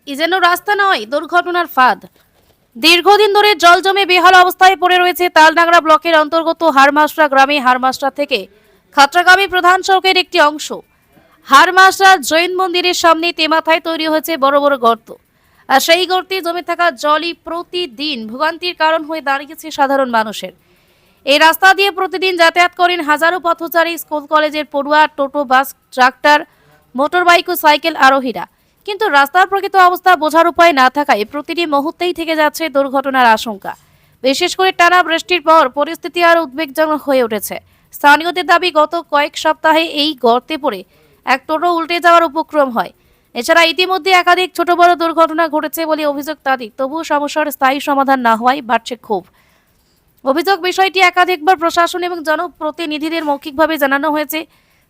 এ যেন রাস্তা নয়, দুর্ঘটনার ফাঁদ। দীর্ঘদিন ধরে জল জমে বেহাল অবস্থায় পড়ে রয়েছে তালডাংরা ব্লকের অন্তর্গত হারমাসরা গ্রামে হারমাসরা থেকে খাতড়াগামী প্রধান সড়কের একটি অংশ। হারমাসরা জৈন মন্দিরের সামনে তেমাথায় তৈরি হয়েছে বড় বড় গর্ত। আর সেই গর্তে জমে থাকা জলই প্রতিদিন ভোগান্তির কারণ হয়ে দাঁড়িয়েছে সাধারণ মানুষের। এই রাস্তা দিয়ে প্রতিদিন যাতায়াত করেন হাজারো পথচারী, স্কুল কলেজের পড়ুয়া, টোটো, বাস, ট্রাক্টর, মোটরবাইক ও সাইকেল আরোহীরা। কিন্তু রাস্তার প্রকৃত অবস্থা বোঝার উপায় না থাকায় প্রতিটি মুহূর্তেই থেকে যাচ্ছে দুর্ঘটনার আশঙ্কা। বিশেষ করে টানা বৃষ্টির পর পরিস্থিতি আরো উদ্বেগজনক হয়ে উঠেছে। স্থানীয়দের দাবি, গত কয়েক সপ্তাহে এই গর্তে পড়ে এক টোটো উল্টে যাওয়ার উপক্রম হয়। এছাড়া ইতিমধ্যে একাধিক ছোট বড় দুর্ঘটনা ঘটেছে বলে অভিযোগ তাদের। তবুও সমস্যার স্থায়ী সমাধান না হওয়ায় বাড়ছে ক্ষোভ। অভিযোগ, বিষয়টি একাধিকবার প্রশাসন এবং জনপ্রতিনিধিদের মৌখিকভাবে জানানো হয়েছে,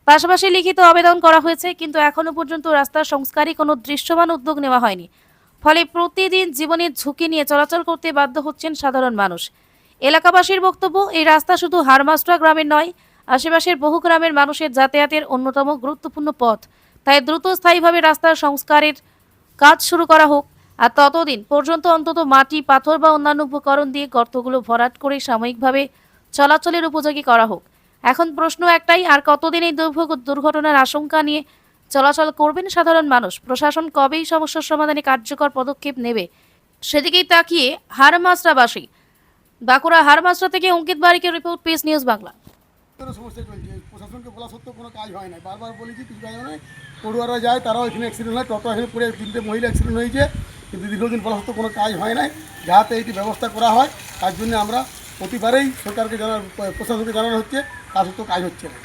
পাশাপাশি লিখিত আবেদন করা হয়েছে, কিন্তু এখনো পর্যন্ত রাস্তা সংস্কারে কোনো দৃশ্যমান উদ্যোগ নেওয়া হয়নি। ফলে প্রতিদিন জীবনের ঝুঁকি নিয়ে চলাচল করতে বাধ্য হচ্ছেন সাধারণ মানুষ। এলাকাবাসীর বক্তব্য, এই রাস্তা শুধু হারমাসরা গ্রামের নয়, আশেপাশের বহু গ্রামের মানুষের যাতায়াতের অন্যতম গুরুত্বপূর্ণ পথ। তাই দ্রুত স্থায়ীভাবে রাস্তার সংস্কারের কাজ শুরু করা হোক। আর ততদিন পর্যন্ত অন্তত মাটি, পাথর বা অন্যান্য উপকরণ দিয়ে গর্তগুলো ভরাট করে সাময়িকভাবে চলাচলের উপযোগী করা হোক। এখন প্রশ্ন একটাই, আর কতদিন এই দুর্ঘটনার আশঙ্কা নিয়ে চলাচল করবেন সাধারণ মানুষ? প্রশাসন কবেই সমস্যার সমাধানে কার্যকর পদক্ষেপ নেবে, সেদিকেই তাকিয়ে হারমাসরাবাসী। বাঁকুড়া হারমাসরা থেকে অঙ্কিত বারিকের রিপোর্ট, পিস নিউজ বাংলা। সমস্যা চলছে, প্রশাসনকে বলা সত্ত্বেও কোনো কাজ হয় না। বারবার বলেছি, কিছু কাজ হয় না। পড়ুয়ারা যায়, তারাও এখানে অ্যাক্সিডেন্ট হয়। টোটো এখানে পড়ে 3টে মহিলা অ্যাক্সিডেন্ট হয়েছে, কিন্তু দীর্ঘদিন বলা সত্ত্বেও কোনো কাজ হয় নাই। যাতে এটি ব্যবস্থা করা হয়, তার জন্য আমরা প্রতিবারেই সরকারকে প্রশাসনকে জানানো হচ্ছে, তা সত্ত্বেও কাজ হচ্ছে না।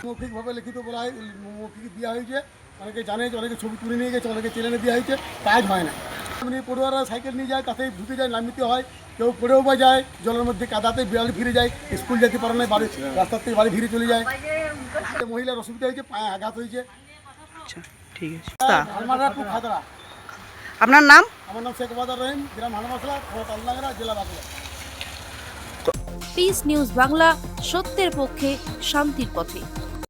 মৌখিকভাবে লিখিত বলা হয়, মৌখিক দেওয়া হয়েছে, অনেকে জানে, অনেকে ছবি তুলে নিয়ে গেছে, অনেকে চ্যানেলে দেওয়া হয়েছে, কাজ হয় না। এমনি পড়ুয়ারা সাইকেল নিয়ে যায়, তাতে ঢুকে যায়, নামিতে হয়, কেউ পড়েও বা যায়, জলের মধ্যে কাদাতে বাড়ি ফিরে যায়, স্কুল যেতে পারে না, বাড়ি রাস্তার থেকে বাড়ি ফিরে চলে যায়। মহিলার অসুবিধা হয়েছে, পায়ে আঘাত হয়েছে। আচ্ছা, ঠিক আছে। হারমাসরা টু খাতড়া। আপনার নাম? আমার নাম শেখ বাদার রহিম, গ্রাম হারমাসরা, তালডাংরা, জেলা বাঁকুড়া। পিস নিউজ বাংলা, সত্যের পক্ষে, শান্তির পথে।